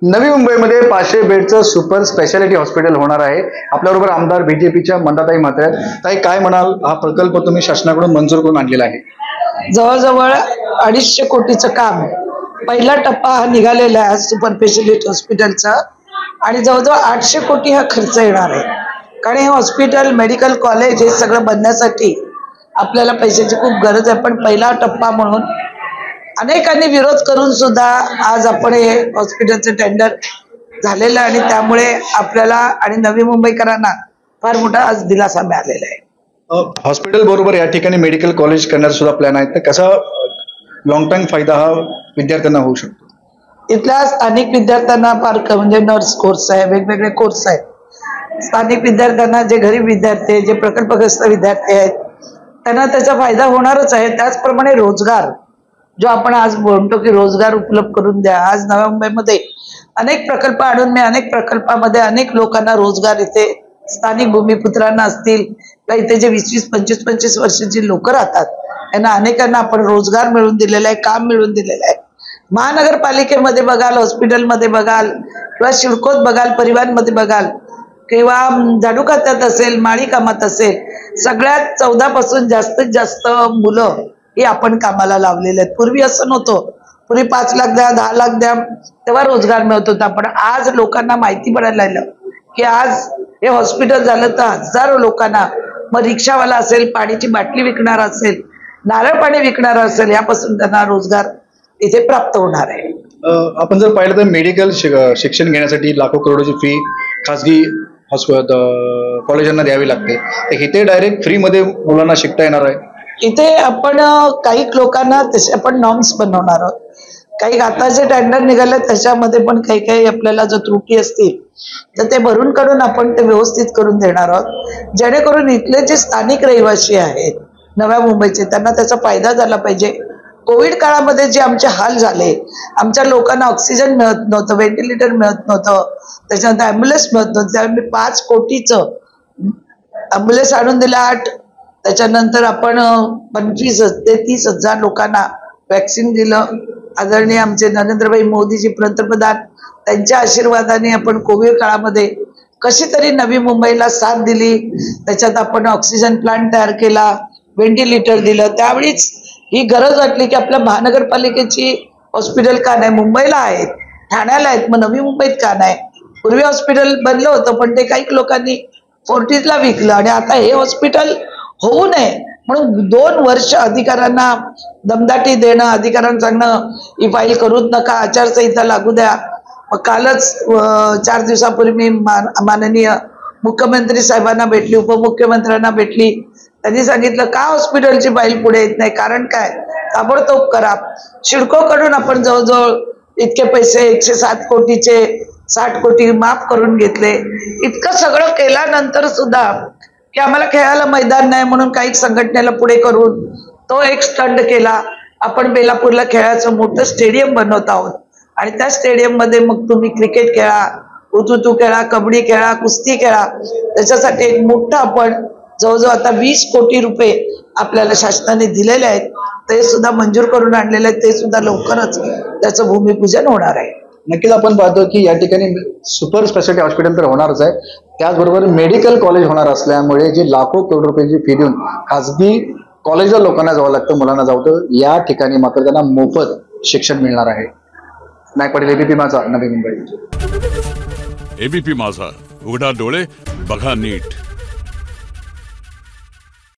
नवी मुंबईमध्ये 500 बेडचं super speciality hospital होणार आहे। आपल्याबरोबर आमदार बीजेपीच्या मंदाताई म्हात्रे आहेत। ताई, काय म्हणाल? हा प्रकल्प तुम्ही शासनाकडून मंजूर करून आणलेला आहे। जवळजवळ 250 कोटीचं काम पहिला टप्पा हा निघालेला आहे सुपर स्पेशालिटी हॉस्पिटलचा आणि जवळजवळ 800 कोटी हा खर्च येणार आहे। कारण हे हॉस्पिटल मेडिकल कॉलेज हे सगळं बनण्यासाठी आपल्याला पैशाची खूप गरज आहे, पण पहिला टप्पा म्हणून अनेकांनी विरोध करून सुद्धा आज आपण हे हॉस्पिटलचं टेंडर झालेलं आणि त्यामुळे आपल्याला आणि नवी मुंबईकरांना फार मोठा आज दिलासा मिळालेला आहे। हॉस्पिटल बरोबर या ठिकाणी मेडिकल कॉलेज करण्याचा सुद्धा प्लॅन आहे, तर कसा लॉंग टर्म फायदा हा विद्यार्थ्यांना होऊ शकतो? इथल्या स्थानिक विद्यार्थ्यांना फार म्हणजे नर्स कोर्स आहे, वेगवेगळे कोर्स आहेत। स्थानिक विद्यार्थ्यांना, जे गरीब विद्यार्थी आहेत, जे प्रकल्पग्रस्त विद्यार्थी आहेत, त्यांना त्याचा फायदा होणारच आहे। त्याचप्रमाणे रोजगार जो आपण आज म्हणतो की रोजगार उपलब्ध करून द्या, आज नव्या मुंबईमध्ये अनेक प्रकल्प आणून मी अनेक प्रकल्पामध्ये अनेक लोकांना रोजगार, इथे स्थानिक भूमिपुत्रांना असतील किंवा इथे जे 20-25 वर्षाची लोक राहतात त्यांना अनेकांना आपण रोजगार मिळवून दिलेला आहे, काम मिळवून दिलेलं आहे। महानगरपालिकेमध्ये बघाल, हॉस्पिटलमध्ये बघाल किंवा शिडकोत बघाल, परिवहनमध्ये बघाल किंवा झाडू खात्यात असेल, माळी कामात असेल, सगळ्यात 14 पासून जास्तीत जास्त मुलं ही आपण कामाला लावलेले आहेत। पूर्वी असं नव्हतं, पूर्वी 5 लाख द्या, 10 लाख द्या तेव्हा रोजगार मिळत होता, पण आज लोकांना माहिती पडायला लागलं की आज हे हॉस्पिटल झालं तर हजारो लोकांना, मग रिक्षावाला असेल, पाण्याची बाटली विकणारा असेल, नारळ पाणी विकणारा असेल, यापासून त्यांना रोजगार इथे प्राप्त होणार आहे। आपण जर पाहिलं तर मेडिकल शिक्षण घेण्यासाठी लाखो करोडची फी खासगी कॉलेजांना द्यावी लागते, तर इथे डायरेक्ट फ्री मध्ये मुलांना शिकता येणार आहे। इथे आपण काही लोकांना तसे आपण नॉर्म्स बनवणार आहोत, काही आता जे टेंडर निघाले त्याच्यामध्ये पण काही काही आपल्याला जर त्रुटी असतील तर ते भरून काढून आपण ते व्यवस्थित करून देणार आहोत, जेणेकरून इथले जे स्थानिक रहिवासी आहेत नव्या मुंबईचे त्यांना त्याचा फायदा झाला पाहिजे। कोविड काळामध्ये जे आमचे हाल झाले, आमच्या लोकांना ऑक्सिजन मिळत नव्हतं, व्हेंटिलेटर मिळत नव्हतं, त्याच्यानंतर ॲम्ब्युलन्स मिळत नव्हतं, त्यामुळे मी 5 कोटीचं ॲम्ब्युलन्स आणून दिला। 8 त्याच्यानंतर आपण 25 ते 30,000 लोकांना वॅक्सिन दिलं। आदरणीय आमचे नरेंद्रभाई मोदीजी पंतप्रधान, त्यांच्या आशीर्वादाने आपण कोविड काळामध्ये कशी तरी नवी मुंबईला साथ दिली। त्याच्यात आपण ऑक्सिजन प्लांट तयार केला, व्हेंटिलेटर दिलं। त्यावेळीच ही गरज वाटली की आपल्या महानगरपालिकेची हॉस्पिटल का नाही, मुंबईला आहेत, ठाण्याला आहेत, मग नवी मुंबईत का नाही? पूर्वी हॉस्पिटल बनलं होतं पण ते काही लोकांनी फोर्टिसला विकलं आणि आता हे हॉस्पिटल होऊ नये म्हणून 2 वर्ष अधिकाऱ्यांना दमदाटी देणं, अधिकाऱ्यांना सांगणं ही फाईल करूच नका, आचारसंहिता लागू द्या। मग कालच 4 दिवसापूर्वी मी माननीय मुख्यमंत्री साहेबांना भेटली, उपमुख्यमंत्र्यांना भेटली, त्यांनी सांगितलं का हॉस्पिटलची फाईल पुढे येत नाही, कारण काय, ताबडतोब करा। शिडकोकडून आपण जवळजवळ इतके पैसे 107 कोटीचे 60 कोटी माफ करून घेतले। इतकं सगळं केल्यानंतर सुद्धा की आम्हाला खेळायला मैदान नाही म्हणून काही संघटनेला पुढे करून तो एक स्टंट केला। आपण बेलापूरला खेळाचं मोठं स्टेडियम बनवत आहोत आणि त्या स्टेडियम मध्ये मग तुम्ही क्रिकेट खेळा, हुतुतू खेळा, कबड्डी खेळा, कुस्ती खेळा, त्याच्यासाठी एक मोठं आपण जवळजवळ आता 20 कोटी रुपये आपल्याला शासनाने दिलेले आहेत, ते सुद्धा मंजूर करून आणलेले आहेत, ते सुद्धा लवकरच त्याचं भूमिपूजन होणार आहे। नक्कीच आपण पाहतो की या ठिकाणी सुपर स्पेशालिटी हॉस्पिटल तर होणारच आहे, त्याचबरोबर मेडिकल कॉलेज होणार असल्यामुळे जे लाखो करोड रुपयाची फी देऊन खासगी कॉलेजला लोकांना जावं लागतं, मुलांना जावं, या ठिकाणी मात्र त्यांना मोफत शिक्षण मिळणार आहे। नायक पाटील, एबीपी माझा, नवी मुंबई। एबीपी माझा, उघडा डोळे बघा नीट।